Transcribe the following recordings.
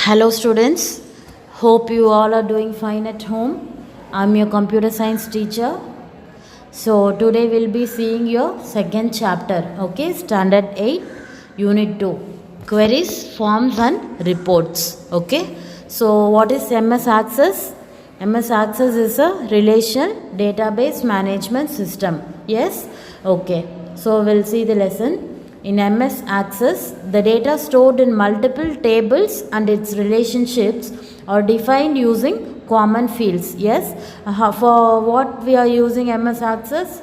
Hello students, hope you all are doing fine at home. I'm your computer science teacher. So today we'll be seeing your second chapter, okay, standard 8, unit 2, queries, forms and reports, okay. So what is MS Access? MS Access is a relational database management system. Yes, okay. So we'll see the lesson. In MS Access, the data stored in multiple tables and its relationships are defined using common fields. Yes, for what we are using MS Access?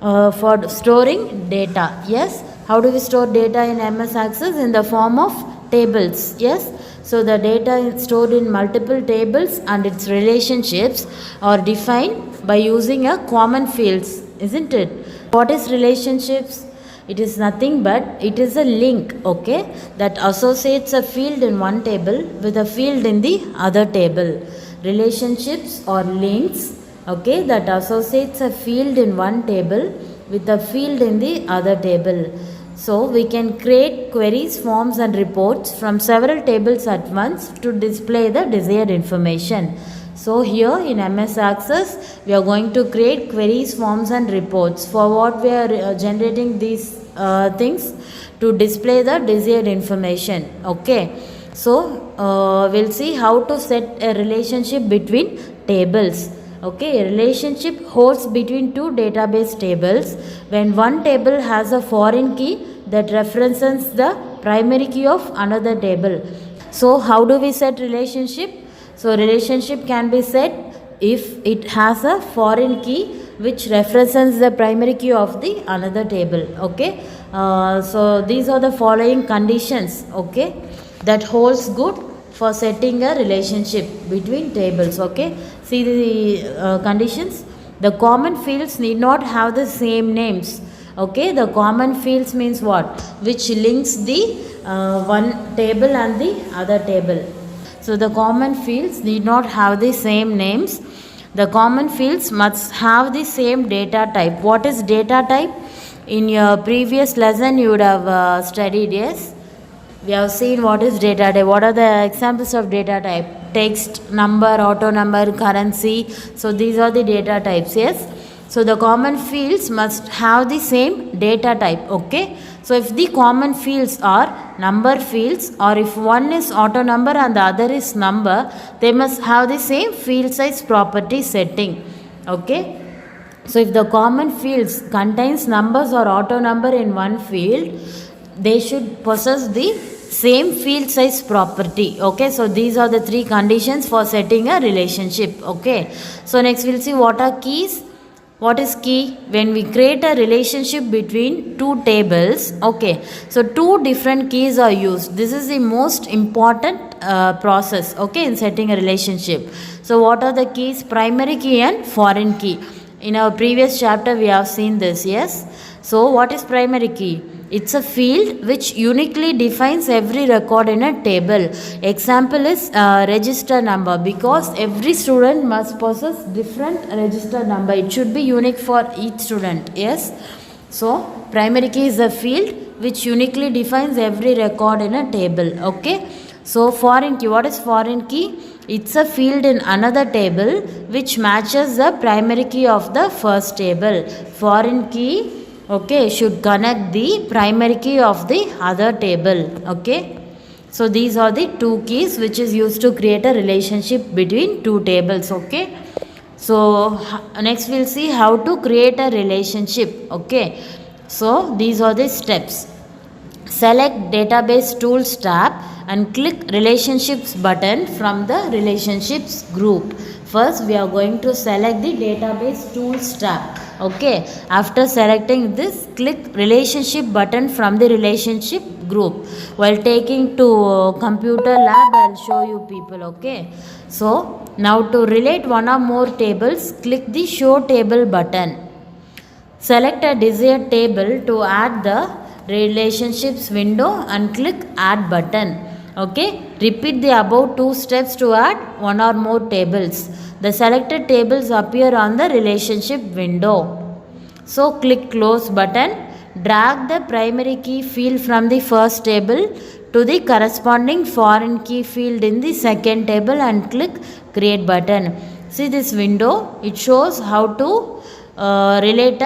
For storing data. Yes, how do we store data in MS Access? In the form of tables. Yes, so the data is stored in multiple tables and its relationships are defined by using a common fields, isn't it? What is relationships? It is nothing but it is a link, okay, that associates a field in one table with a field in the other table. Relationships or links, okay, that associates a field in one table with a field in the other table. So we can create queries, forms and reports from several tables at once to display the desired information. So here in MS Access, we are going to create queries, forms and reports. For what we are generating these things to display the desired information. Okay. So we'll see how to set a relationship between tables. Okay, a relationship holds between two database tables when one table has a foreign key that references the primary key of another table. So how do we set relationship? So relationship can be set if it has a foreign key which represents the primary key of the another table. Okay, so these are the following conditions, okay, that holds good for setting a relationship between tables. Okay, see the conditions. The common fields need not have the same names. Okay, the common fields means what? Which links the one table and the other table. So the common fields need not have the same names. The common fields must have the same data type. What is data type? In your previous lesson you would have studied, yes? We have seen what is data type. What are the examples of data type? Text, number, auto number, currency. So these are the data types, yes? So the common fields must have the same data type, okay? So if the common fields are number fields, or if one is auto number and the other is number, they must have the same field size property setting, okay? So if the common fields contains numbers or auto number in one field, they should possess the same field size property, okay? So these are the three conditions for setting a relationship, okay? So next we'll see what are keys. What is key? When we create a relationship between two tables, okay, so two different keys are used. This is the most important process, okay, in setting a relationship. So what are the keys? Primary key and foreign key. In our previous chapter we have seen this, yes. So what is primary key? It's a field which uniquely defines every record in a table. Example is register number, because every student must possess different register number. It should be unique for each student. Yes. So primary key is a field which uniquely defines every record in a table. Okay. So foreign key. What is foreign key? It's a field in another table which matches the primary key of the first table. Foreign key, okay, should connect the primary key of the other table. Okay, so these are the two keys which is used to create a relationship between two tables. Okay, so next we'll see how to create a relationship. Okay, so these are the steps. Select database tools tab and click relationships button from the relationships group. First we are going to select the database tools tab. Okay, after selecting this, click relationship button from the relationship group. While taking to computer lab, I'll show you people. Okay, so now to relate one or more tables, click the show table button. Select a desired table to add the relationships window and click add button. Okay, repeat the above two steps to add one or more tables. The selected tables appear on the relationship window. So click close button Drag the primary key field from the first table to the corresponding foreign key field in the second table and click create button. See this window, it shows how to relate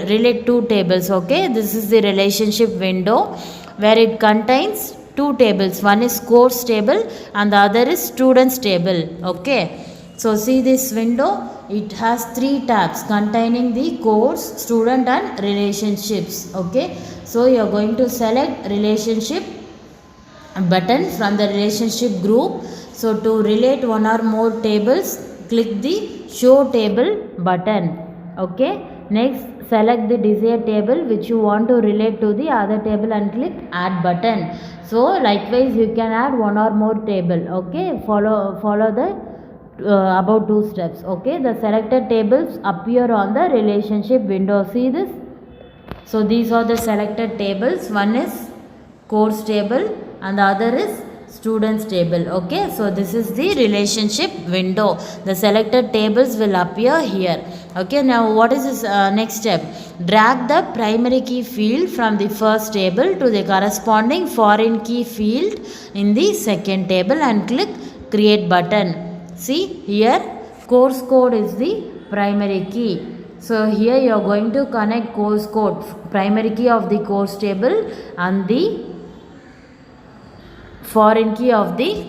relate two tables. Okay, this is the relationship window where it contains two tables. One is course table and the other is students table. Okay, so see this window, it has three tabs containing the course, student and relationships. Okay, so you are going to select relationship button from the relationship group. So to relate one or more tables, click the show table button. Okay, next select the desired table which you want to relate to the other table and click add button. So likewise you can add one or more table. Okay, follow the about two steps. Okay, the selected tables appear on the relationship window. See this? So these are the selected tables. One is course table and the other is students table. Okay, so this is the relationship window. The selected tables will appear here. Okay, now what is this next step? Drag the primary key field from the first table to the corresponding foreign key field in the second table and click create button. See here, course code is the primary key. So here you are going to connect course code, primary key of the course table and the foreign key of the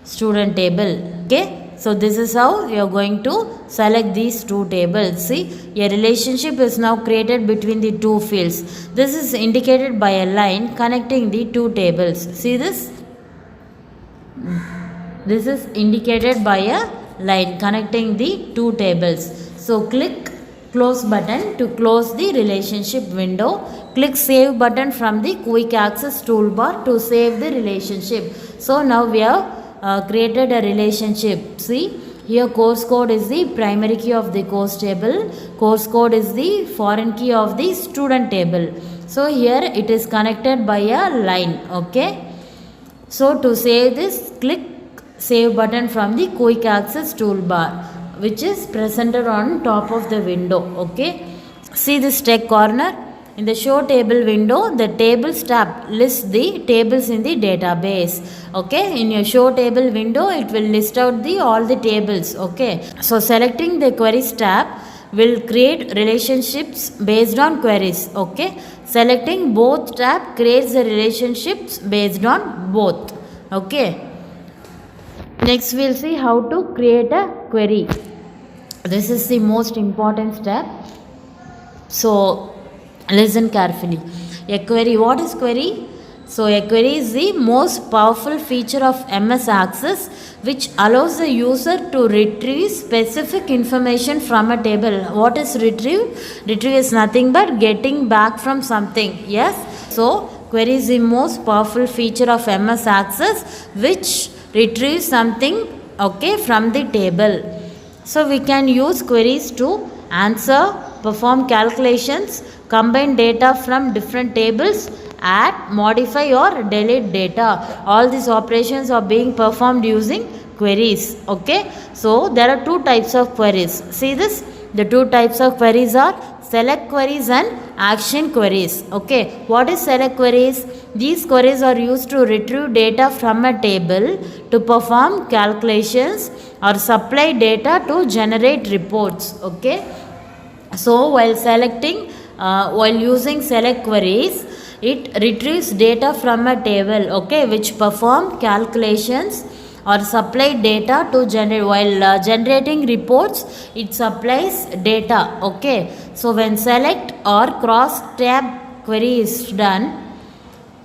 student table. Okay, so this is how you are going to select these two tables. See, a relationship is now created between the two fields. This is indicated by a line connecting the two tables. See this? This is indicated by a line connecting the two tables. So click close button to close the relationship window. Click save button from the quick access toolbar to save the relationship. So now we have created a relationship. See here, course code is the primary key of the course table. Course code is the foreign key of the student table. So here it is connected by a line. Okay, so to save this, click save button from the quick access toolbar which is presented on top of the window. Okay, see this tech corner. In the show table window, the tables tab lists the tables in the database. Okay, in your show table window, it will list out all the tables. Okay, so selecting the queries tab will create relationships based on queries. Okay, selecting both tab creates the relationships based on both. Okay, next we'll see how to create a query. This is the most important step. So listen carefully. A query. What is query? So a query is the most powerful feature of MS Access which allows the user to retrieve specific information from a table. What is retrieve? Retrieve is nothing but getting back from something. Yes. So query is the most powerful feature of MS Access which retrieves something, okay, from the table. So we can use queries to answer, perform calculations, combine data from different tables, add, modify or delete data. All these operations are being performed using queries. Okay, so there are two types of queries. See this? The two types of queries are select queries and action queries. Okay, what is select queries? These queries are used to retrieve data from a table to perform calculations or supply data to generate reports. Okay, so while using select queries, it retrieves data from a table, okay, which perform calculations or supply data to generate. While generating reports, it supplies data. Okay, so when select or cross tab query is done,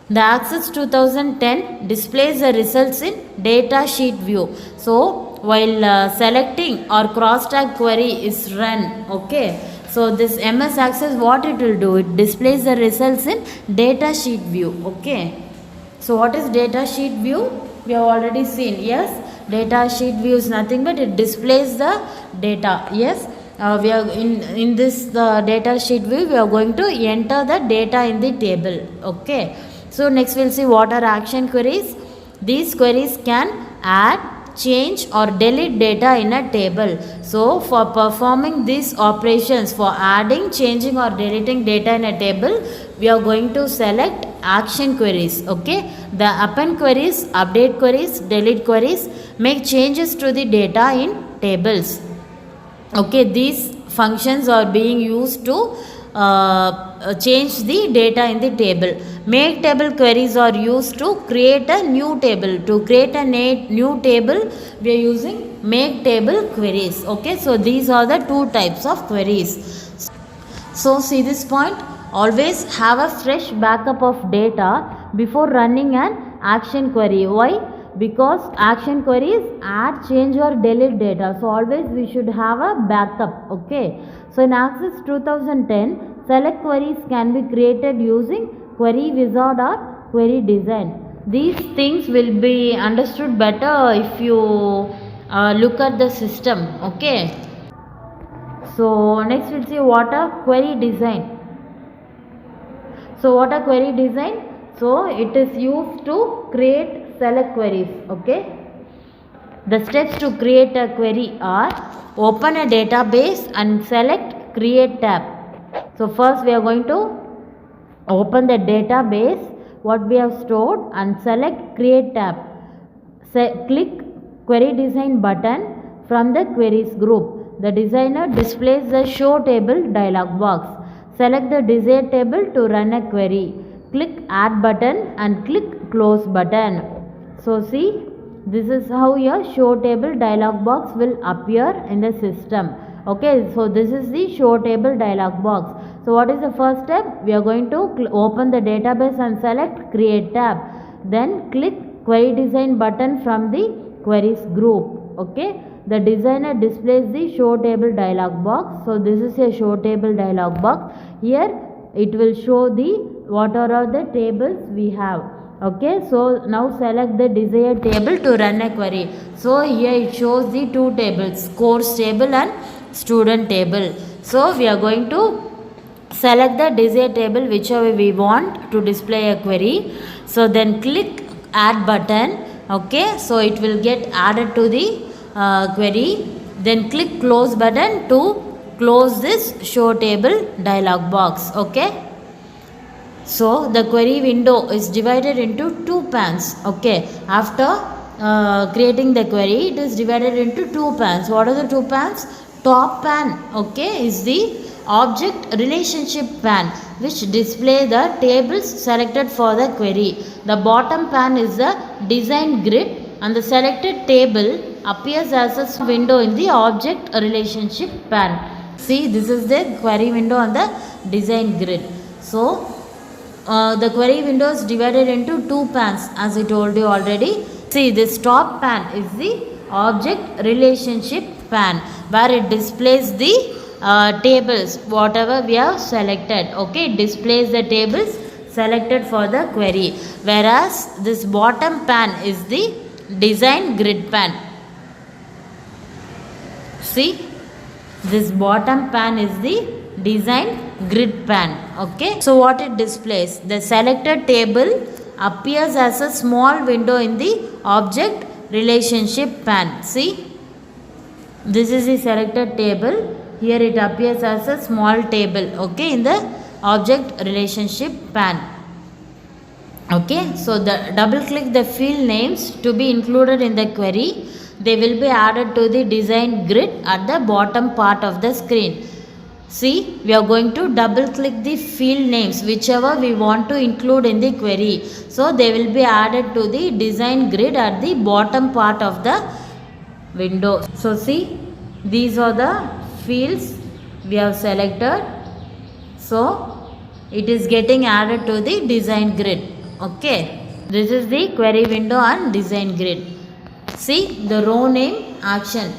the Access 2010 displays the results in data sheet view. So while selecting or cross tab query is run, okay, so this MS Access, what it will do? It displays the results in data sheet view. Okay, so what is data sheet view? We have already seen. Yes, data sheet view is nothing but it displays the data. Yes, we are in this data sheet view, we are going to enter the data in the table. Okay, so next we'll see what are action queries. These queries can add, change or delete data in a table. So for performing these operations, for adding, changing or deleting data in a table, we are going to select action queries. Okay, the append queries, update queries, delete queries make changes to the data in tables. Okay, these functions are being used to change the data in the table. Make table queries are used to create a new table. To create a new table, we are using make table queries. Okay, so these are the two types of queries. So see this point, always have a fresh backup of data before running an action query. Why? Because action queries add, change or delete data, so always we should have a backup. Okay, so in Access 2010, select queries can be created using query wizard or query design. These things will be understood better if you look at the system. Okay, so next we'll see what are query design. So what are query design? So it is used to create select queries. Okay, the steps to create a query are: open a database and select create tab. So first we are going to open the database what we have stored and select create tab. Click query design button from the queries group. The designer displays the show table dialog box. Select the desired table to run a query. Click add button and click close button. So see, this is how your show table dialog box will appear in the system. Okay, so this is the show table dialog box. So what is the first step? We are going to open the database and select create tab. Then click query design button from the queries group. Okay, the designer displays the show table dialog box. So this is a show table dialog box. Here it will show the what are all the tables we have. Okay, so now select the desired table to run a query. So here it shows the two tables, course table and student table. So we are going to select the desired table whichever we want to display a query. So then click add button. Okay, so it will get added to the query. Then click close button to close this show table dialog box. Okay, so the query window is divided into two panes. Okay, after creating the query, it is divided into two panes. What are the two panes? Top pan, okay, is the object relationship pan which display the tables selected for the query. The bottom pan is the design grid and the selected table appears as a window in the object relationship pan. See, this is the query window on the design grid. So the query window is divided into two pans as I told you already. See, this top pan is the object relationship pan where it displays the tables whatever we have selected. Okay, it displays the tables selected for the query, whereas this bottom pan is the design grid pan. See, this bottom pan is the design grid pan. Okay, so what it displays? The selected table appears as a small window in the object relationship pan. See, this is the selected table. Here it appears as a small table. Okay, in the object relationship pan. Okay, so the double click the field names to be included in the query. They will be added to the design grid at the bottom part of the screen. See, we are going to double click the field names whichever we want to include in the query. So they will be added to the design grid at the bottom part of the window. So see, these are the fields we have selected. So it is getting added to the design grid. Okay, this is the query window and design grid. See, the row name action.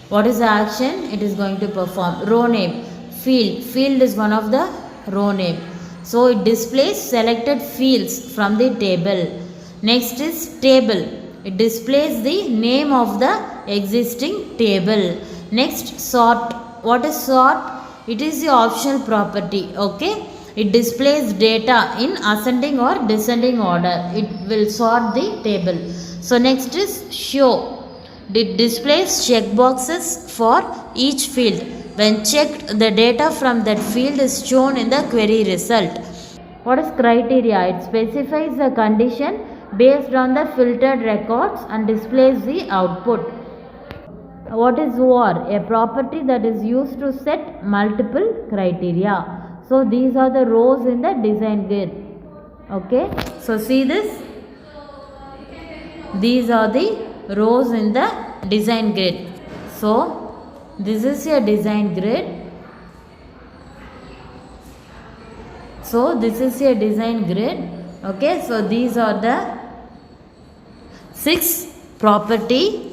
What is the action it is going to perform? Row name. Field is one of the row name. So it displays selected fields from the table. Next is table. It displays the name of the existing table. Next, sort. What is sort? It is the optional property. Okay, it displays data in ascending or descending order. It will sort the table. So next is show. It displays checkboxes for each field. When checked, the data from that field is shown in the query result. What is criteria? It specifies the condition based on the filtered records and displays the output. What is OR? A property that is used to set multiple criteria. So these are the rows in the design grid. Okay, so see this. These are the rows in the design grid. So this is your design grid. So this is your design grid. Okay, so these are the 6 property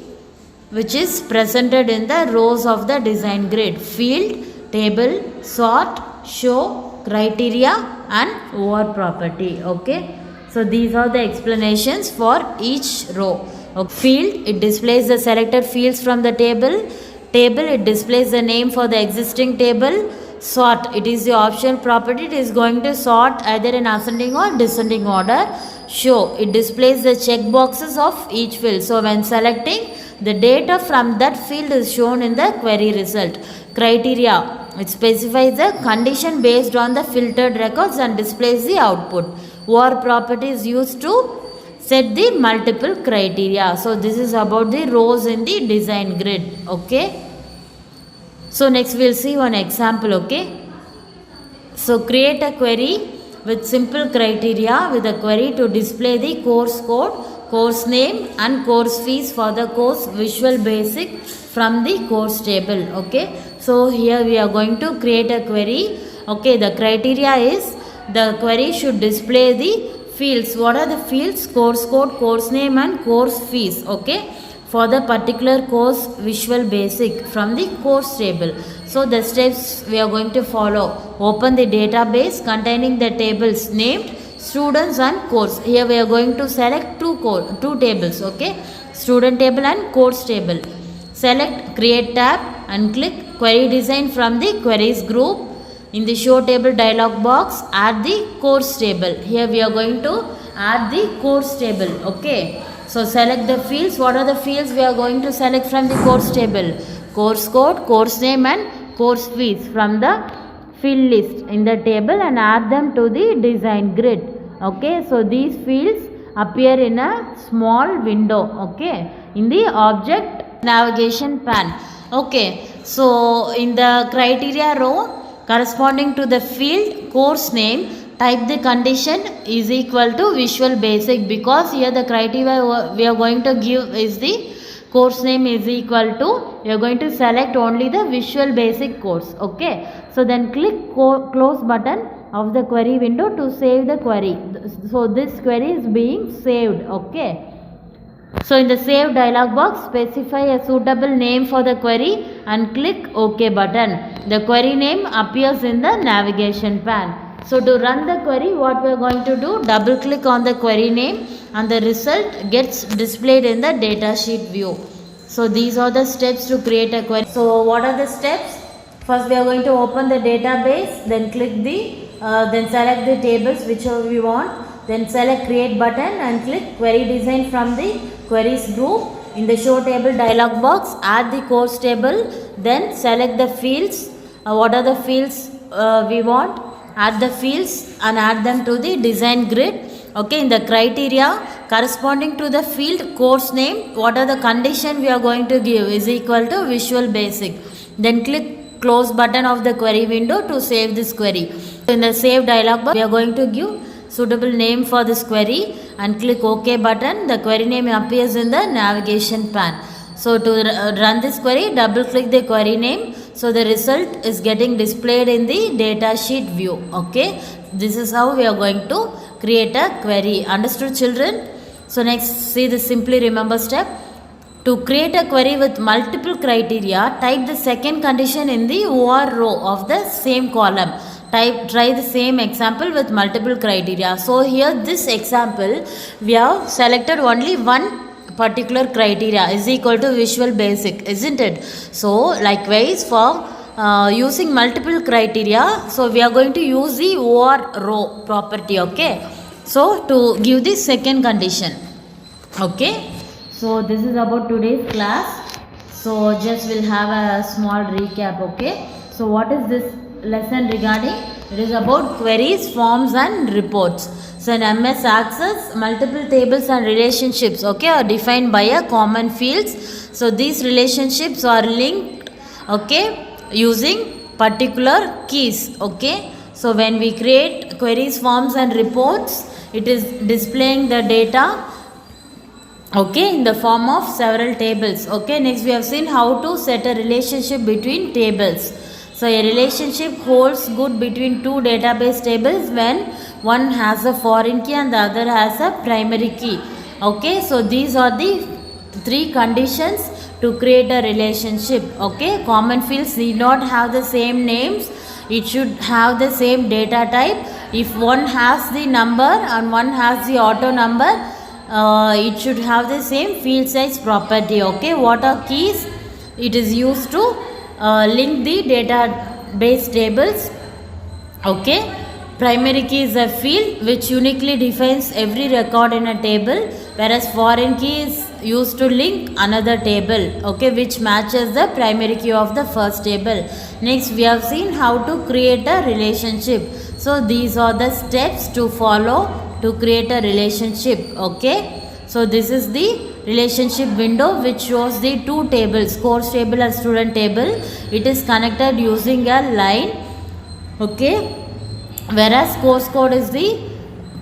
which is presented in the rows of the design grid: field, table, sort, show, criteria and OR property. Okay, so these are the explanations for each row. Okay. Field, it displays the selected fields from the table. Table, it displays the name for the existing table. Sort, it is the optional property. It is going to sort either in ascending or descending order. Show, it displays the check boxes of each field. So when selecting, the data from that field is shown in the query result. Criteria, it specifies the condition based on the filtered records and displays the output. OR property is used to set the multiple criteria. So this is about the rows in the design grid. Okay. So next we will see one example. Okay. So create a query with simple criteria with a query to display the course code, course name and course fees for the course Visual Basic from the course table. Okay. So here we are going to create a query. Okay. The criteria is the query should display the fields. What are the fields? Course code, course name and course fees. Okay. For the particular course Visual Basic from the course table. So the steps we are going to follow: open the database containing the tables named students and course. Here we are going to select two tables. Okay, student table and course table. Select create tab and click query design from the queries group. In the show table dialog box, add the course table. Here we are going to add the course table. Okay. So select the fields. What are the fields we are going to select from the course table? Course code, course name and course fees from the field list in the table and add them to the design grid. Okay, so these fields appear in a small window. Okay, in the object navigation pane. Okay, so in the criteria row corresponding to the field course name, type the condition is equal to Visual Basic, because here the criteria we are going to give is the course name is equal to, we are going to select only the Visual Basic course. Okay, so then click close button of the query window to save the query. So this query is being saved. Okay, so in the save dialog box, specify a suitable name for the query and click OK button. The query name appears in the navigation pane. So to run the query, what we are going to do, double click on the query name and the result gets displayed in the datasheet view. So these are the steps to create a query. So what are the steps? First we are going to open the database, then click then select the tables whichever we want, then select create button and click query design from the queries group. In the show table dialog box, add the course table, then select the fields. What are the fields we want? Add the fields and add them to the design grid. Okay, in the criteria corresponding to the field course name, what are the condition we are going to give is equal to Visual Basic. Then click close button of the query window to save this query. In the save dialog box, we are going to give suitable name for this query and click OK button. The query name appears in the navigation pane. So to run this query, double click the query name. So the result is getting displayed in the datasheet view. Okay, this is how we are going to create a query. Understood, children? So next, see the simply remember step. To create a query with multiple criteria, type the second condition in the OR row of the same column. Try the same example with multiple criteria. So here this example, we have selected only one particular criteria is equal to Visual Basic, isn't it? So likewise for using multiple criteria, so we are going to use the OR row property. Okay, so to give the second condition. Okay, So this is about today's class. So just we'll have a small recap. Okay. So what is this lesson regarding? It is about queries, forms and reports. So in MS Access, multiple tables and relationships, okay, are defined by a common fields. So these relationships are linked, okay, using particular keys, okay. So when we create queries, forms and reports, it is displaying the data, okay, in the form of several tables. Okay, next we have seen how to set a relationship between tables. So a relationship holds good between two database tables when one has a foreign key and the other has a primary key. Okay, so these are the three conditions to create a relationship. Okay, common fields need not have the same names, it should have the same data type. If one has the number and one has the auto number, it should have the same field size property. Okay, what are keys? It is used to link the database tables. Okay, primary key is a field which uniquely defines every record in a table, whereas foreign key is used to link another table, okay, which matches the primary key of the first table. Next we have seen how to create a relationship. So these are the steps to follow to create a relationship. Okay, so this is the relationship window which shows the two tables, course table and student table. It is connected using a line, okay, whereas course code is the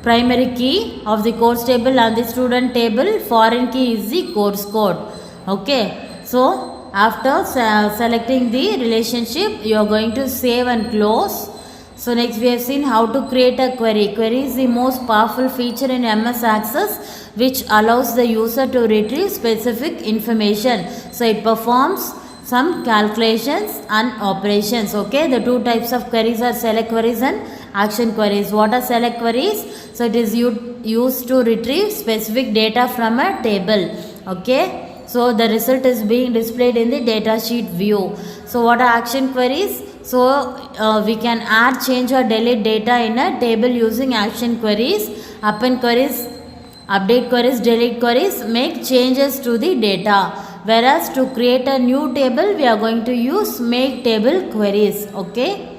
primary key of the course table and the student table foreign key is the course code. Okay, so after selecting the relationship, you are going to save and close. So next we have seen how to create a query. Query is the most powerful feature in MS Access which allows the user to retrieve specific information. So it performs some calculations and operations. Okay, the two types of queries are select queries and action queries. What are select queries? So it is used to retrieve specific data from a table. Okay, so the result is being displayed in the data sheet view. So what are action queries? So we can add, change or delete data in a table using action queries. Append queries, update queries, delete queries make changes to the data. Whereas to create a new table, we are going to use make table queries. Okay,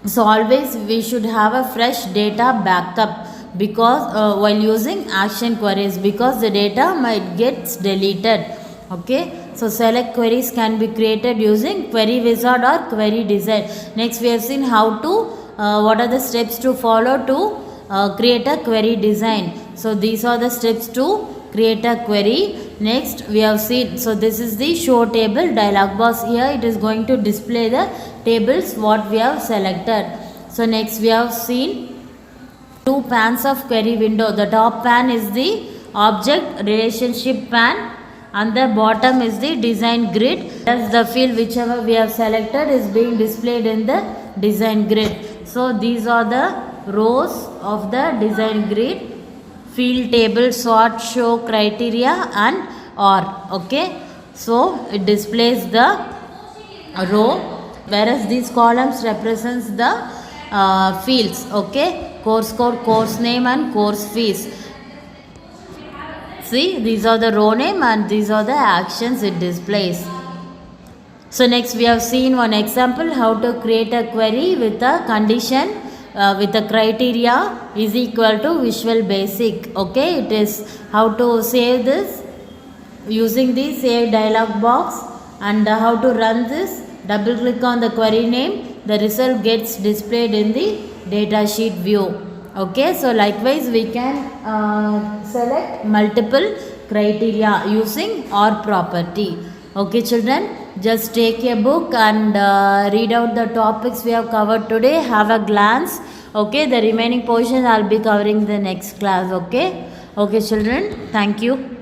so always we should have a fresh data backup because while using action queries, because the data might get deleted. Okay, so select queries can be created using query wizard or query design. Next we have seen how to what are the steps to follow to create a query design. So these are the steps to create a query. Next we have seen, so this is the show table dialog box. Here it is going to display the tables what we have selected. So next we have seen two pans of query window. The top pan is the object relationship pan and the bottom is the design grid. As the field whichever we have selected is being displayed in the design grid. So these are the rows of the design grid: field, table, sort, show, criteria and or. Okay, so it displays the row, whereas these columns represents the fields. Okay, course code, course name and course fees. See, these are the row name and these are the actions it displays. So next we have seen one example how to create a query with a condition with the criteria is equal to Visual Basic. Okay, it is how to save this using the save dialog box and how to run this. Double click on the query name, the result gets displayed in the data sheet view. Okay, so likewise we can select multiple criteria using OR property. Okay children, just take a book and read out the topics we have covered today. Have a glance. Okay, the remaining portion I'll be covering the next class. Okay, okay children, thank you.